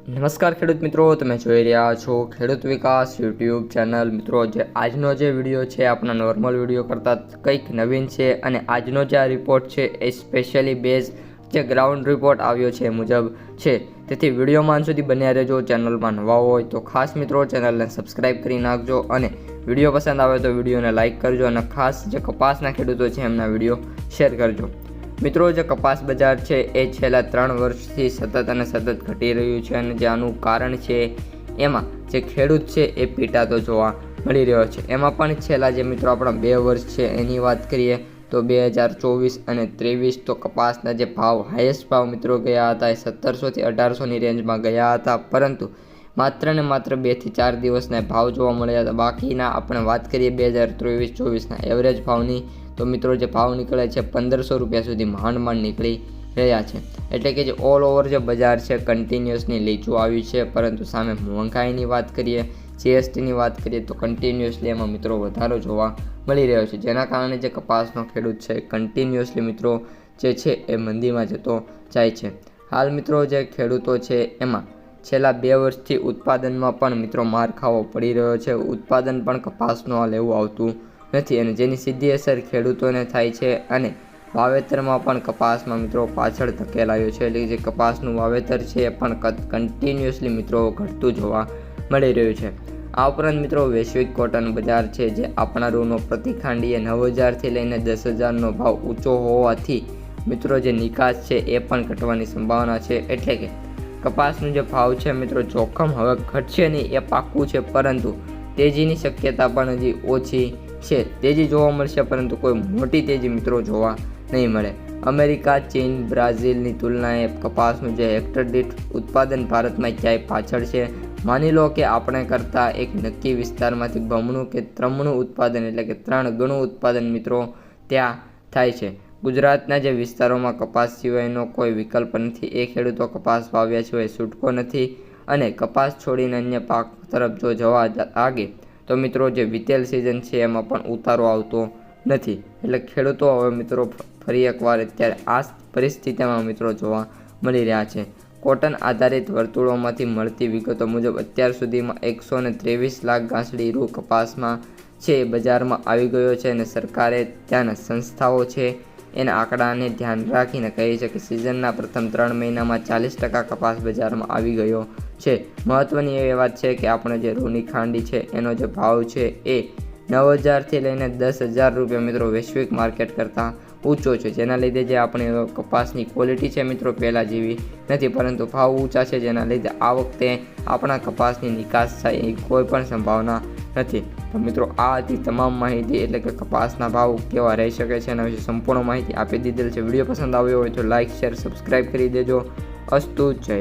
નમસ્કાર ખેડૂત મિત્રો, તમે જોઈ રહ્યા છો ખેડૂત વિકાસ યુટ્યુબ ચેનલ। મિત્રો, જે આજનો જે વિડીયો છે આપણા નોર્મલ વિડીયો કરતાં કંઈક નવીન છે અને આજનો જે આ રિપોર્ટ છે એ સ્પેશિયલી બેઝ જે ગ્રાઉન્ડ રિપોર્ટ આવ્યો છે મુજબ છે, તેથી વિડીયોમાં અંત સુધી બન્યા રહેજો। ચેનલમાં નવા હોય તો ખાસ મિત્રો ચેનલને સબસ્ક્રાઈબ કરી નાખજો અને વિડીયો પસંદ આવે તો વિડીયોને લાઇક કરજો અને ખાસ જે કપાસના ખેડૂતો છે એમના વિડીયો શેર કરજો। મિત્રો, જે કપાસ બજાર છે એ છેલ્લા 3 વર્ષથી સતત અને સતત ઘટી રહ્યું છે અને જે આનું કારણ છે એમાં જે ખેડૂત છે એ પીટાતો જોવા મળી રહ્યો છે। એમાં પણ છેલ્લા જે મિત્રો આપણા 2 વર્ષ છે એની વાત કરીએ તો 2024 અને 23 તો કપાસના જે ભાવ હાઈએસ્ટ ભાવ મિત્રો ગયા હતા એ 1700 થી 1800ની રેન્જમાં ગયા હતા, પરંતુ માત્ર ને માત્ર 2 થી 4 દિવસના ભાવ જોવા મળ્યા હતા। બાકીના આપણે વાત કરીએ 2023-24ના એવરેજ ભાવની તો મિત્રો જે ભાવ નીકળે છે 1500 રૂપિયા સુધી માંડ નીકળી રહ્યા છે। એટલે કે જે ઓલ ઓવર જે બજાર છે કન્ટિન્યુઅસલી નીચું આવ્યું છે, પરંતુ સામે મોંઘાઈની વાત કરીએ, જીએસટીની વાત કરીએ તો કન્ટિન્યુઅસલી એમાં મિત્રો વધારો જોવા મળી રહ્યો છે, જેના કારણે જે કપાસનો ખેડૂત છે કન્ટિન્યુઅસલી મિત્રો જે છે એ મંદીમાં જતો જાય છે। હાલ મિત્રો જે ખેડૂતો છે એમાં છેલ્લા 2 વર્ષથી ઉત્પાદનમાં પણ મિત્રો માર ખાવો પડી રહ્યો છે। ઉત્પાદન પણ કપાસનું હાલ એવું આવતું નથી અને જેની સીધી અસર ખેડૂતોને થાય છે અને વાવેતરમાં પણ કપાસમાં મિત્રો પાછળ ધકેલાયો છે। એટલે જે કપાસનું વાવેતર છે એ પણ કન્ટિન્યુઅસલી મિત્રો ઘટતું જોવા મળી રહ્યું છે। આ ઉપરાંત મિત્રો વૈશ્વિક કોટન બજાર છે જે આપણા રૂનો પ્રતિ ખાંડીએ 9000થી લઈને 10000નો ભાવ ઊંચો હોવાથી મિત્રો જે નિકાસ છે એ પણ ઘટવાની સંભાવના છે। એટલે કે કપાસનું જે ભાવ છે મિત્રો જોખમ હવે ઘટશે નહીં એ પાક્કું છે, પરંતુ તેજીની શક્યતા પણ હજી ઓછી છે। તેજી જોવા મળશે પરંતુ કોઈ મોટી તેજી મિત્રો જોવા નહીં મળે। અમેરિકા, ચીન, બ્રાઝિલની તુલનાએ કપાસનું જે હેક્ટર દીઠ ઉત્પાદન ભારતમાં ક્યાંય પાછળ છે। માની લો કે આપણે કરતાં એક નક્કી વિસ્તારમાંથી બમણું કે ત્રમણું ઉત્પાદન એટલે કે 3 ગણું ઉત્પાદન મિત્રો ત્યાં થાય છે। ગુજરાતના જે વિસ્તારોમાં કપાસ સિવાયનો કોઈ વિકલ્પ નથી, એ ખેડૂતો કપાસ વાવ્યા સિવાય છૂટકો નથી અને કપાસ છોડીને અન્ય પાક તરફ જો જવા લાગે તો મિત્રો જે વિતેલ સિઝન છે એમાં પણ ઉતારો આવતો નથી। એટલે ખેડૂતો હવે મિત્રો ફરી એકવાર અત્યારે આ પરિસ્થિતિમાં મિત્રો જોવા મળી રહ્યા છે। કોટન આધારિત વર્તુળોમાંથી મળતી વિગતો મુજબ અત્યાર સુધીમાં 123 લાખ ગાંસડી રૂ કપાસમાં છે એ બજારમાં આવી ગયો છે અને સરકારે ત્યાંના સંસ્થાઓ છે એના આંકડાને ધ્યાન રાખીને કહી છે કે સિઝનના પ્રથમ 3 મહિનામાં 40% કપાસ બજારમાં આવી ગયો છે। મહત્વની એ વાત છે કે આપણે જે રૂની ખાંડી છે એનો જે ભાવ છે એ 9000થી લઈને 10000 રૂપિયા મિત્રો વૈશ્વિક માર્કેટ કરતાં ઊંચો છે, જેના લીધે જે આપણે કપાસની ક્વોલિટી છે મિત્રો પહેલાં જેવી નથી, પરંતુ ભાવ ઊંચા છે, જેના લીધે આ વખતે આપણા કપાસની નિકાસ થાય એ કોઈ પણ સંભાવના નથી। તો મિત્રો આ હતી તમામ માહિતી, એટલે કે કપાસના ભાવ કેવા રહી શકે છે એના વિશે સંપૂર્ણ માહિતી આપી દીધેલ છે। વિડીયો પસંદ આવ્યો હોય તો લાઇક, શેર, સબસ્ક્રાઈબ કરી દેજો। અસ્તુ, જય